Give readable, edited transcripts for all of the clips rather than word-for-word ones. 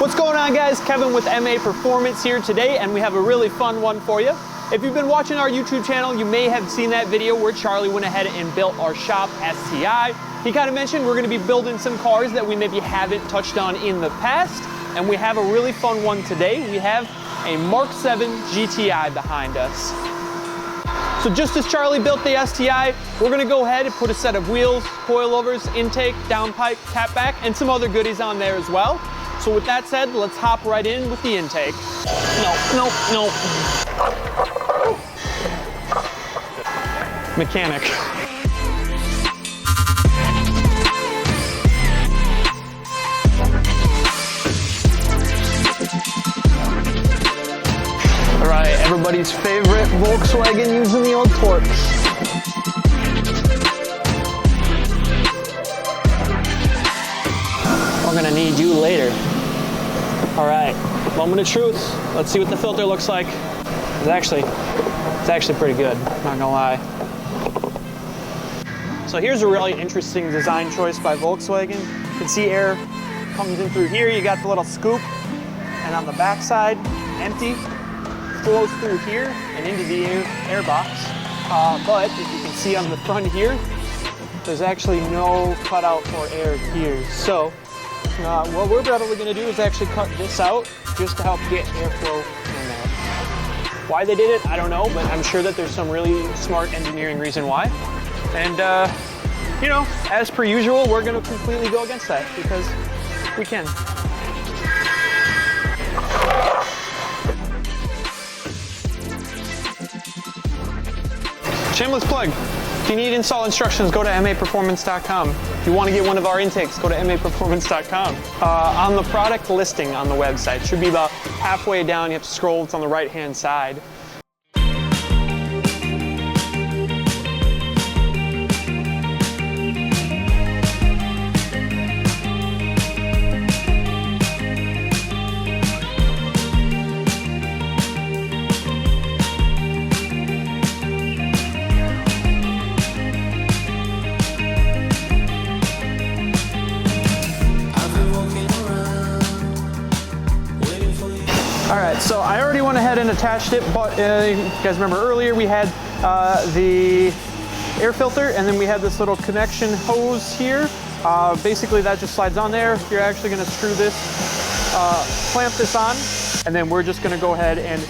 What's going on, guys? Kevin with MAPerformance here today, and we have a really fun one for you. If you've been watching our YouTube channel, you may have seen that video where Charlie went ahead and built our shop STI. He kind of mentioned we're going to be building some cars that we maybe haven't touched on in the past, and we have a really fun one today. We have a MK7 GTI behind us. So just as Charlie built the STI, we're going to go ahead and put a set of wheels, coilovers, intake, downpipe, catback, and some other goodies on there as well. So with that said, let's hop right in with the intake. No. Mechanic. All right, everybody's favorite Volkswagen using the old torch. We're gonna need you later. All right, moment of truth. Let's see what the filter looks like. It's actually pretty good, not gonna lie. So here's a really interesting design choice by Volkswagen. You can see air comes in through here. You got the little scoop, and on the back side, empty, flows through here and into the air box. But if you can see on the front here, there's actually no cutout for air here. So what we're probably going to do is actually cut this out just to help get airflow in there. Why they did it, I don't know, but I'm sure that there's some really smart engineering reason why. And, you know, as per usual, we're going to completely go against that because we can. Shameless plug. If you need install instructions, go to MAPerformance.com. If you want to get one of our intakes, go to MAPerformance.com. On the product listing on the website, should be about halfway down. You have to scroll, it's on the right-hand side. All right, so I already went ahead and attached it, but you guys remember earlier we had the air filter, and then we had this little connection hose here. Basically that just slides on there. You're actually gonna screw this, clamp this on, and then we're just gonna go ahead and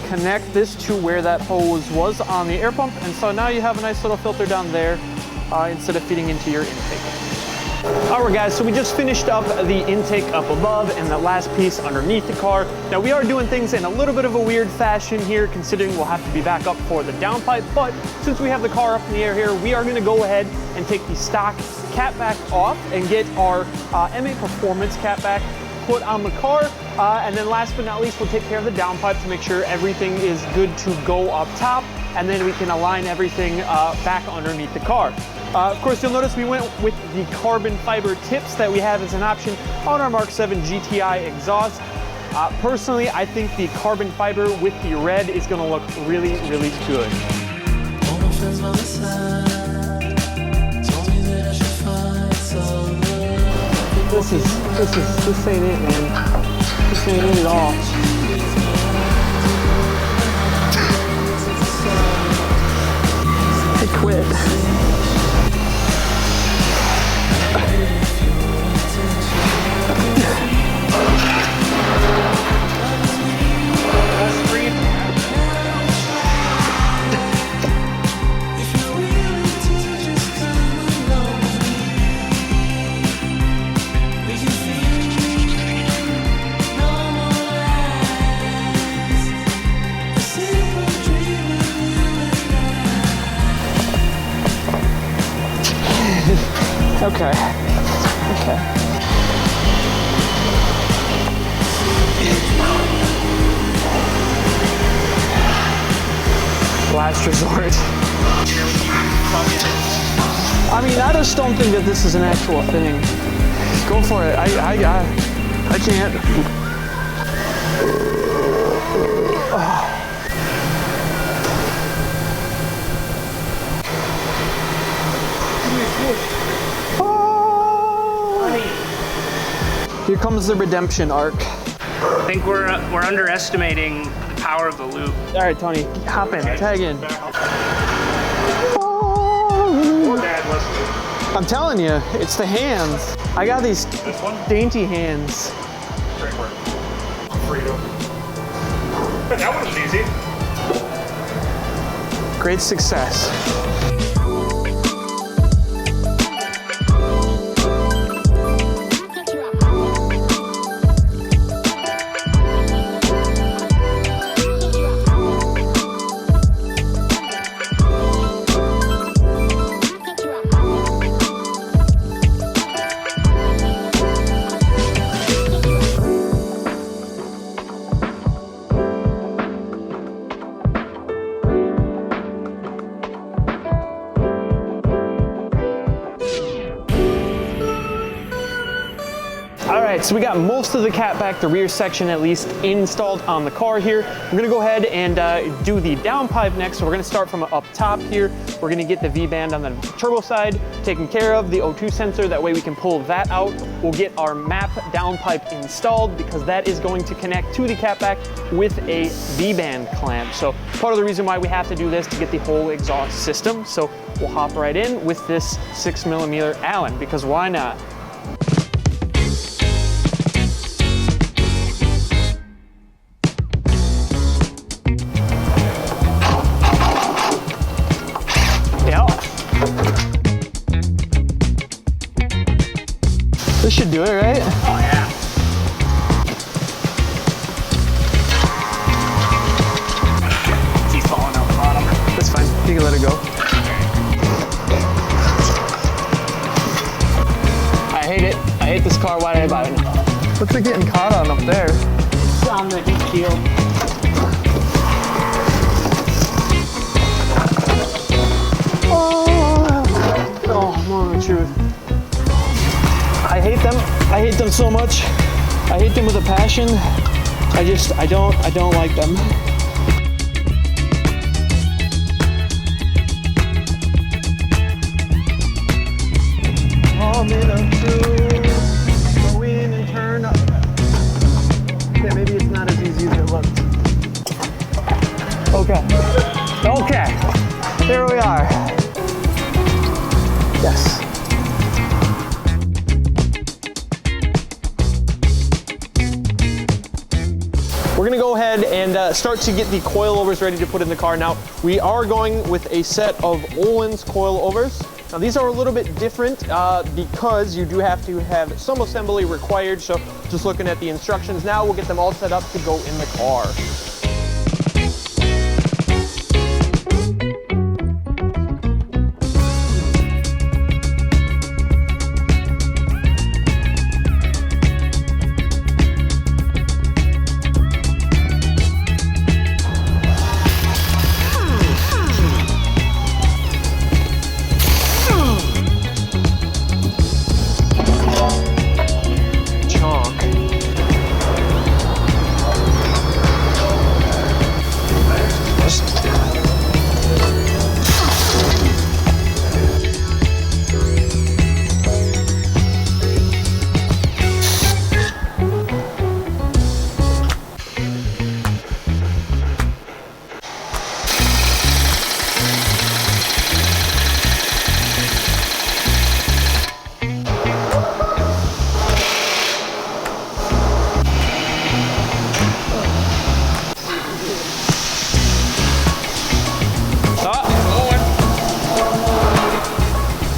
connect this to where that hose was on the air pump. And so now you have a nice little filter down there instead of feeding into your intake. All right, guys, so we just finished up the intake up above and the last piece underneath the car. Now we are doing things in a little bit of a weird fashion here, considering we'll have to be back up for the downpipe, but since we have the car up in the air here, we are gonna go ahead and take the stock catback off and get our MAPerformance catback put on the car. And then last but not least, we'll take care of the downpipe to make sure everything is good to go up top, and then we can align everything back underneath the car. Of course, you'll notice we went with the carbon fiber tips that we have as an option on our MK7 GTI exhaust. Personally, I think the carbon fiber with the red is going to look really, really good. This ain't it, man. This ain't it at all. I quit. Okay. Last resort. I mean, I just don't think that this is an actual thing. Go for it. I can't. Here comes the redemption arc. I think we're underestimating the power of the loop. All right, Tony, hop in, tag in. Poor dad listening. I'm telling you, it's the hands. I got these dainty hands. Great work. Freedom. That one was easy. Great success. So we got most of the catback, the rear section at least, installed on the car here. We're gonna go ahead and do the downpipe next. So we're gonna start from up top here. We're gonna get the V-band on the turbo side taken care of, the O2 sensor, that way we can pull that out. We'll get our MAP downpipe installed because that is going to connect to the catback with a V-band clamp. So part of the reason why we have to do this to get the whole exhaust system. So we'll hop right in with this 6mm Allen, because why not? This should do it, right? Oh yeah. He's falling out the bottom. That's fine. You can let it go. I hate it. I hate this car. Why did I buy it? What's it getting caught on up there? It's on the heat shield. Oh, more of the truth. I hate them. I hate them so much. I hate them with a passion. I don't like them. Oh, made of truth. Go in and turn up. Okay, maybe it's not as easy as it looked. Okay. Okay. There we are. Yes. We're gonna go ahead and start to get the coilovers ready to put in the car. Now, we are going with a set of Ohlins coilovers. Now, these are a little bit different because you do have to have some assembly required. So just looking at the instructions now, we'll get them all set up to go in the car.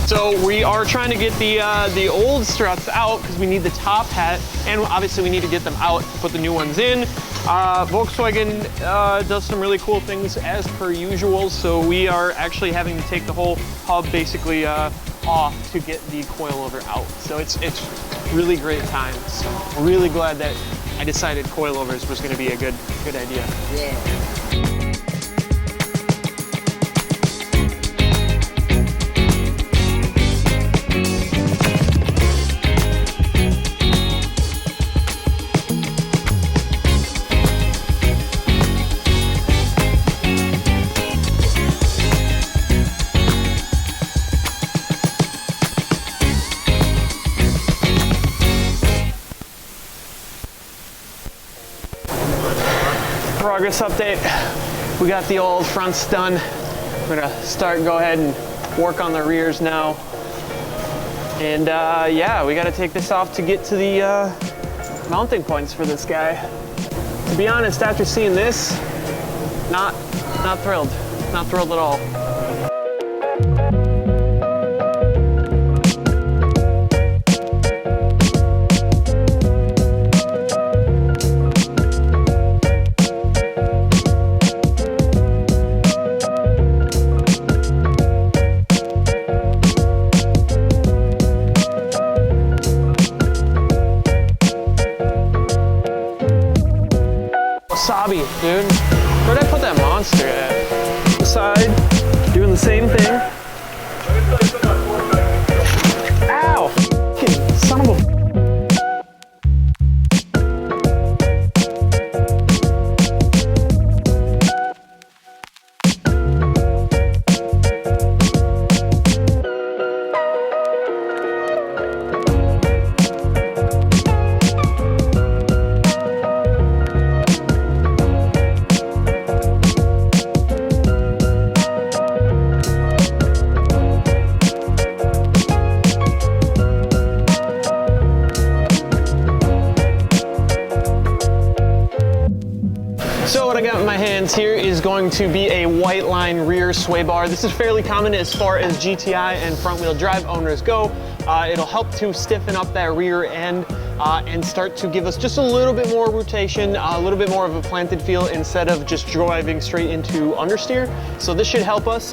So we are trying to get the old struts out because we need the top hat, and obviously we need to get them out to put the new ones in. Volkswagen does some really cool things as per usual, so we are actually having to take the whole hub basically off to get the coilover out. So it's really great times. So I'm really glad that I decided coilovers was going to be a good idea. Yeah. Progress update. We got the old fronts done. We're gonna go ahead and work on the rears now. And yeah, we gotta take this off to get to the mounting points for this guy. To be honest, after seeing this, not thrilled. Not thrilled at all. Wasabi, dude. Where'd I put that monster at? The side, doing the same thing. Ow! Fucking son of a... So what I got in my hands here is going to be a Whiteline rear sway bar. This is fairly common as far as GTI and front wheel drive owners go. It'll help to stiffen up that rear end and start to give us just a little bit more rotation, a little bit more of a planted feel instead of just driving straight into understeer. So this should help us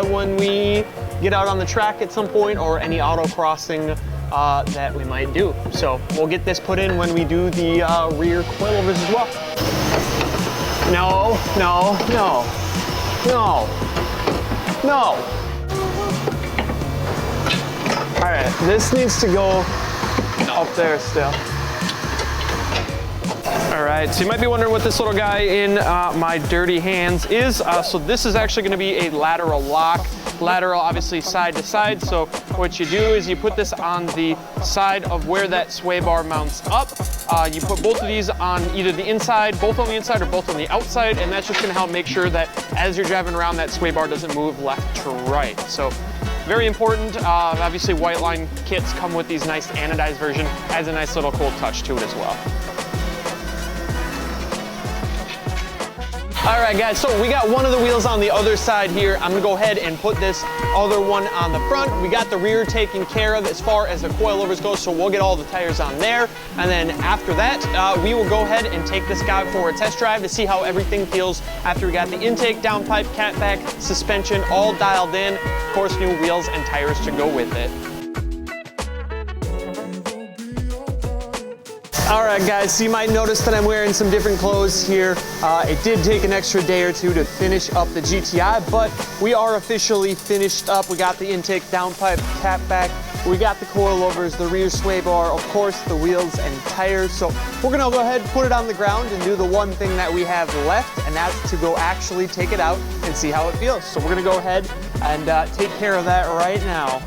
when we get out on the track at some point or any auto crossing that we might do. So we'll get this put in when we do the rear coilovers as well. No, no, no, no, no. All right, this needs to go up there still. All right, so you might be wondering what this little guy in my dirty hands is. So this is actually gonna be a lateral lock. Lateral, obviously side to side. So what you do is you put this on the side of where that sway bar mounts up. You put both of these on either the inside, both on the inside or both on the outside, and that's just gonna help make sure that as you're driving around, that sway bar doesn't move left to right. So very important. Obviously Whiteline kits come with these nice anodized version, adds a nice little cool touch to it as well. All right, guys, so we got one of the wheels on the other side here. I'm gonna go ahead and put this other one on the front. We got the rear taken care of as far as the coilovers go, so we'll get all the tires on there. And then after that, we will go ahead and take this guy for a test drive to see how everything feels after we got the intake, downpipe, catback, suspension, all dialed in. Of course, new wheels and tires to go with it. All right, guys, so you might notice that I'm wearing some different clothes here. It did take an extra day or two to finish up the GTI, but we are officially finished up. We got the intake, downpipe, catback, we got the coilovers, the rear sway bar, of course, the wheels and tires. So we're gonna go ahead and put it on the ground and do the one thing that we have left, and that's to go actually take it out and see how it feels. So we're gonna go ahead and take care of that right now.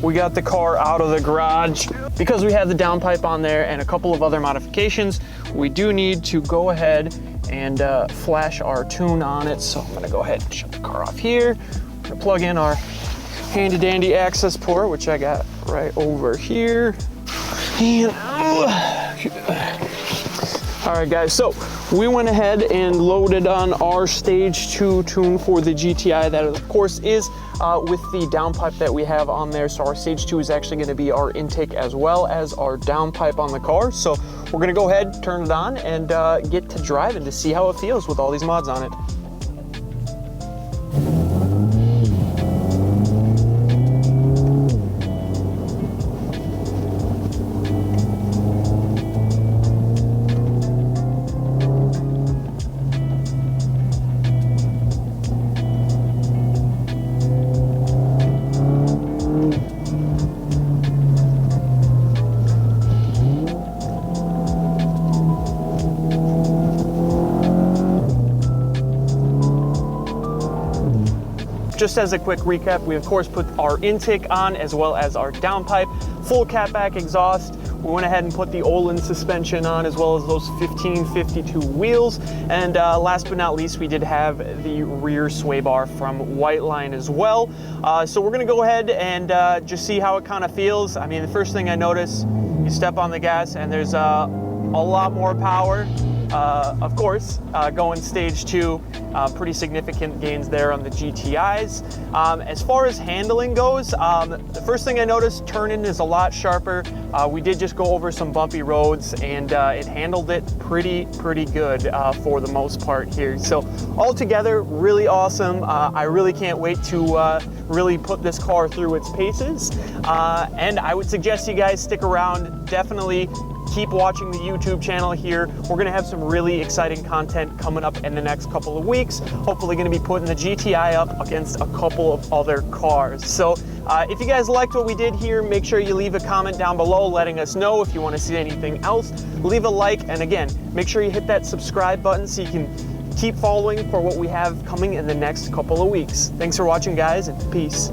We got the car out of the garage. Because we have the downpipe on there and a couple of other modifications, we do need to go ahead and flash our tune on it. So I'm gonna go ahead and shut the car off here. We're gonna plug in our handy dandy access port, which I got right over here. And, all right, guys, so we went ahead and loaded on our stage 2 tune for the GTI. That, of course, is with the downpipe that we have on there. So our stage 2 is actually gonna be our intake as well as our downpipe on the car. So we're gonna go ahead, turn it on, and get to driving to see how it feels with all these mods on it. just as a quick recap, we of course put our intake on as well as our downpipe, full catback exhaust. We went ahead and put the Ohlins suspension on as well as those 1552 wheels. And last but not least, we did have the rear Swaybar from Whiteline as well. So we're gonna go ahead and just see how it kind of feels. I mean, the first thing I notice, you step on the gas and there's a lot more power. Of course, going stage 2, pretty significant gains there on the GTIs. As far as handling goes, the first thing I noticed, turning is a lot sharper. We did just go over some bumpy roads and it handled it pretty good for the most part here. So altogether, really awesome. I really can't wait to really put this car through its paces. And I would suggest you guys stick around, definitely. Keep watching the YouTube channel here. We're gonna have some really exciting content coming up in the next couple of weeks. Hopefully gonna be putting the GTI up against a couple of other cars. So if you guys liked what we did here, make sure you leave a comment down below letting us know if you wanna see anything else. Leave a like, and again, make sure you hit that subscribe button so you can keep following for what we have coming in the next couple of weeks. Thanks for watching, guys, and peace.